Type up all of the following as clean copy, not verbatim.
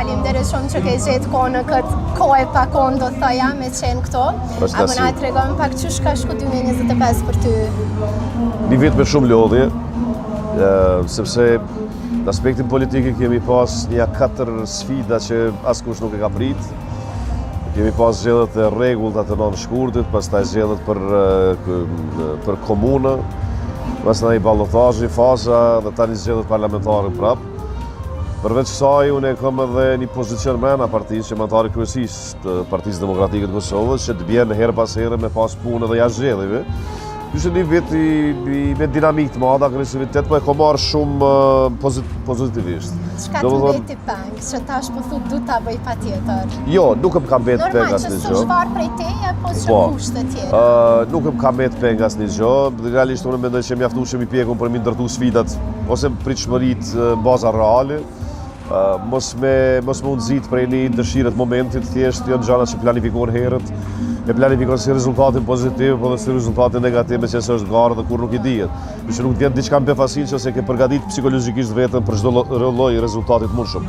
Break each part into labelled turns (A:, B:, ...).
A: Faleminderit shumë që ke gjetë kohë në këtë kohë pa kohë do thoja me qenë këto. A më na tregon pak çush ka shku 2025 për ty?
B: Një vit me shumë lodhje, sepse në aspektin politik kemi pas një 4 sfida që askush nuk e ka prit. Kemi pas zgjedhjet e rregullt të nëntë shkurtit, pastaj zgjedhjet për komunë, pastaj ballotazhi, faza dhe tani zgjedhjet parlamentare prap. Përveç kësaj, unë kam edhe një pozicion mrena partisë, që mandatari kryesisë të Partisë Demokratike të Kosovës, që të bjen herë pas here me pas punë edhe jashtë zgjedhjeve. Ishte një vit me dinamikë të madhe, agresivitet, po e kam marrë shumë pozitivisht.
A: Çka të mbeti peng, që tash po thu du ta bëj patjetër?
B: Jo, nuk më ka mbet peng asnjë gjë.
A: Normal që s'zhvar prej teje, po që kushte tjera.
B: Nuk më ka mbet peng asnjë gjë. Realisht unë mendoj që mjaftueshëm i pjekun për mi ndërtu sfidat ose pritshmëritë baza reale. Mos me unëzit prej një dëshirët momentit, thjesht jo në gjana që planifikohen herët, e planifikohen si rezultatin pozitiv, po dhe si rezultatin negativ me që se është garë dhe kur nuk i dihet. Që nuk t'vjen diçka në befasil që se ke përgatit psikologikisht vetën për çdo lloj rezultatit mundshëm.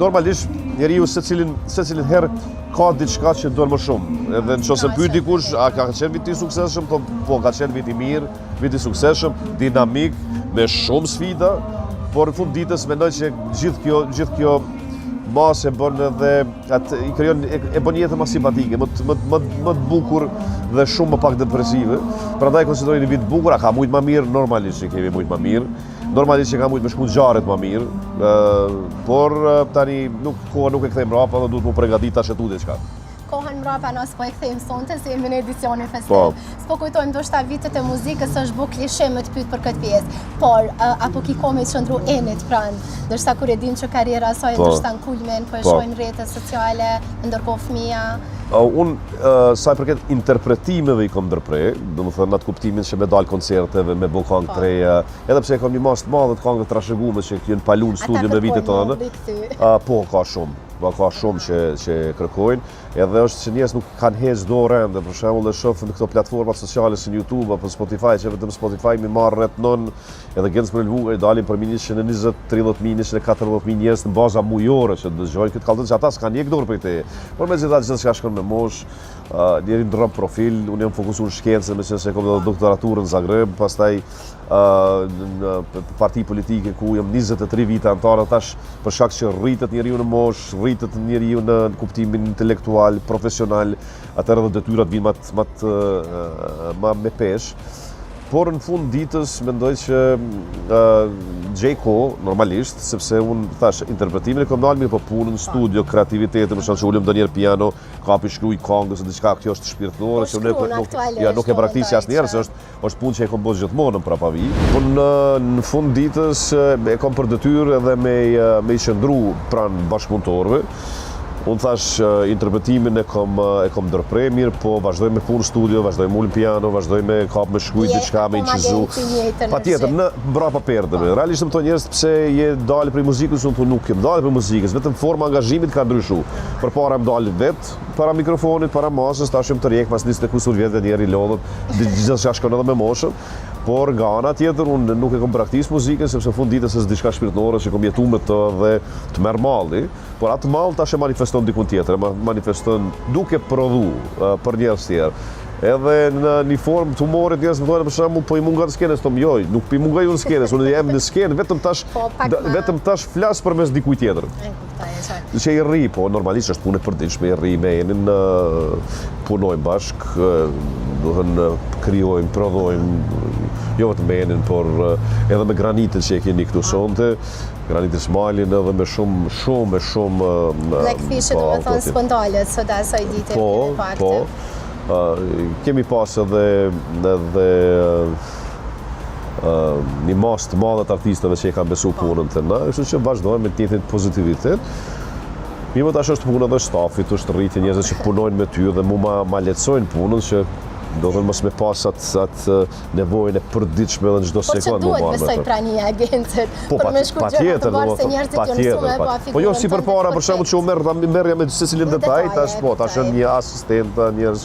B: Normalisht, njeriu secilin herë ka diçka që don më shumë. Edhe nëse pyet dikush, a ka qenë vit i suksesshëm? Po, ka qenë vit i mirë, vit i suksesshëm, dinamik, me shumë sfida. Por në fund ditës mendoj që gjithë kjo masë e bën edhe e bën jetën më simpatike, më të bukur dhe shumë më pak depresive. Prandaj konsideroj një vit bukur, a ka mujt më mirë, normalisht që kemi mujt më mirë. Normalisht që ka mujt me shku ngjarjet më mirë, por tani koha nuk e kthejmë mbrapa dhe duhet mu përgatit ta shetu diçka.
A: Kohën mbrapa nësë po e kthejmë sonte, se jemi në edicionin festiv. S'po kujtojmë ndoshta vitet e muzikës, është bu klishe me të pyet për këtë pjesë. Por, apo ki kohë me të qëndru enit pranë, ndërsa kur e dim që karriera asaj ndërsa në kulmen, po e shojnë rrjetet sociale, ndërkohë fëmija.
B: Unë, sa i përket interpretimeve i kom ndërprej, do më thënë atë kuptimin që me dalë koncerteve, me bo këngë të reja, edhe pse e kom një mas të madhe të këngë të trashëgume që kënë palu në studio me vitet të anë. Po, ka shumë që kërkojnë, edhe është që njerëz nuk kanë heqë do rende, për shembull dhe shoh në këto platformat sociale si YouTube apo Spotify, që vetëm Spotify mi marr rreth 9 edhe Gens për Lvugë dalin për 120-30.000, 140.000 njerëz në baza mujore që dëgjojnë këtë kallëzim, që ata s'kanë një dorë për këtë. Por megjithatë gjithçka shkon me moshë, njeri ndron profil, unë jam fokusuar në shkencë, me qenë se kam edhe doktoraturën në Zagreb, pastaj në parti politike ku jam 23 vite antar, tash për shkak që rritet njeriu në moshë, rritet njeriu në kuptimin intelektual, profesional, atëherë edhe detyrat vinë më me peshë. Por në fund ditës mendoj që gjej kohë normalisht, sepse unë thash interpretimin e kam dalë mirë, po punën, studio, kreativitetin, për shkak që ulëm ndonjëherë piano, kapi shkruaj këngë ose diçka, kjo është shpirtërore që nuk e praktikoj asnjëherë, se është punë që e kam bërë gjithmonë në prapavi. Po në fund ditës e kam për detyrë edhe me i qëndru pranë bashkëpunëtorëve. Unë thash interpretimin e kom ndërprej mirë, po vazhdoj me punë studio, vazhdoj me ullë piano, vazhdoj me kap me shkujt diçka, me incizu. Patjetër, në mbrapa perdeve. Realisht më thonë njerëz pse je dalë prej muzikës, unë nuk jem dalë prej muzikës, vetëm forma angazhimit ka ndryshu. Përpara më dalë vetë, para mikrofonit, para masës, tash jam të rjek pas 20 kusur vjetë njeri lodhët, gjithçka shkon edhe me moshën. Por nga ana tjetër, unë nuk e kom praktis muzikën, sepse fund ditës është diçka shpirtërore që kom jetu me të dhe të merr malli, por atë mall tash e manifeston dikun tjetër, manifeston duke prodhu për njerëz tjerë. Edhe në një formë të humorit njerëz më thonë për shembull, po i mungon skenës, tom joj, nuk po i mungoj unë skenës, unë jam në skenë, vetëm tash flas përmes dikujt tjetër. Që i rri, po normalisht është punë e përditshme, i rri me Enin, punojmë bashkë, do thënë krijojmë, prodhojmë, jo vetëm me Enin, por edhe me Granitin që e keni këtu sonte, Granitin Smalin edhe me shumë
A: Black Fish, do të thonë spondalet sot asaj dite në fakt.
B: Kemi pas edhe një mas të madhe të artistëve që i kanë besu punën të na, kështu që vazhdojmë me të njëjtin pozitivitet. Mirë, tash është puna dhe stafit, është rritje njerëzve që punojnë me ty dhe mu ma lehtësojnë punën që do të mos me pas atë nevojën e përditshme edhe në çdo sekondë.
A: Po që duhet besoj pra një agencet për me shku gjëra të bërë se njerëzit jo nësume po afikuron.
B: Po jo si përpara, për shembull që u merrja me secilin detaj, tash është një asistent, njerëz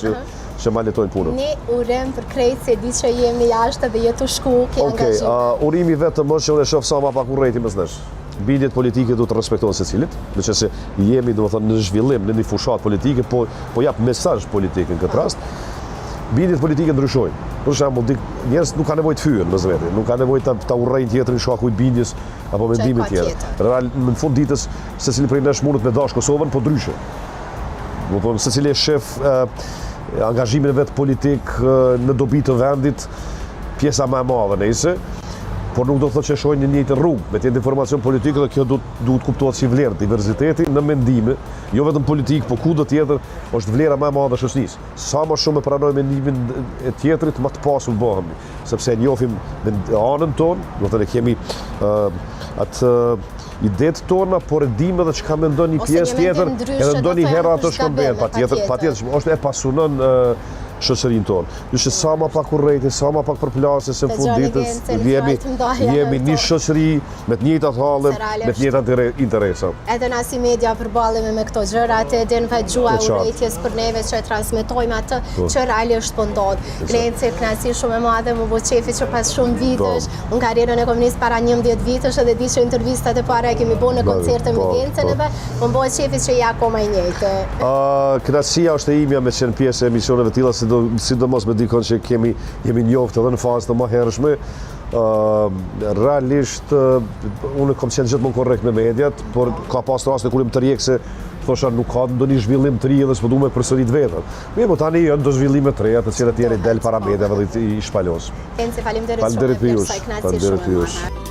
B: që ma letojnë punën.
A: Ne urem për krejt se di që jemi jashtë dhe jetu shku, ke angazhim.
B: Urimi vetëm është që unë e shoh sa ma pak urrejti mes nesh. bindjet politike duhet të respektohen secilit, meqense jemi domethënë në zhvillim në një fushat politike, po jap mesazh politik në këtë rast. Bindjet politike ndryshojnë. Për shembull, njerëz nuk ka nevojë të fyhen në zvetë, nuk ka nevojë ta urrejnë tjetrin shkakut bindjes apo mendimit tjetër. Real në fund ditës secili prej nesh mundet me dash Kosovën, po ndryshe. Do të thonë secili shef angazhimin e vet politik në dobi të vendit, pjesa më e madhe nëse, por nuk do të thotë që shojnë në njëjtë rrugë, me të informacion politik dhe kjo duhet kuptohet si vlerë, diversiteti në mendime, jo vetëm politik, po kudo tjetër, është vlera më e madhe e shoqërisë. Sa më shumë e pranojmë mendimin e tjetrit, më të pasur bëhemi, sepse e njohim në anën tonë, do të thënë kemi atë idetë tona, por e dim edhe çka mendon një pjesë tjetër, edhe ndonjëherë herë ato shkëmbejnë, patjetër, është e pasunon shoqërinë tonë. Që sa më pak urrejtje, sa më pak përplasje se në fund ditës jemi një shoqëri me të njëjtat halle, me të njëjtat interesa.
A: Edhe na si media përballemi me këto gjëra, atë den gjua urrejtjes për neve që e transmetojmë atë që realisht po ndodh. Glenci kënaqësi shumë e madhe më bë çefi që pas shumë vitesh, unë karrierën e komunist para 11 vitesh edhe di që intervistat e para kemi bën në koncerte me Glencin edhe më bë çefi që ja akoma i njëjtë.
B: Kënaqësia është e imja me qenë pjesë e emisioneve të tilla, sidomos me dikon që jemi njoftë edhe në fazë të më hershme. Realisht unë kam qenë gjithmonë korrekt me mediat, por ka pas raste kur më tërheq se thosha nuk ka ndonjë zhvillim të ri dhe s'po duam të përsërit veten. Mirë, po tani janë do zhvillime të reja të cilat tjerë del para mediave dhe i shpalos.
A: Faleminderit shumë.
B: Faleminderit ju.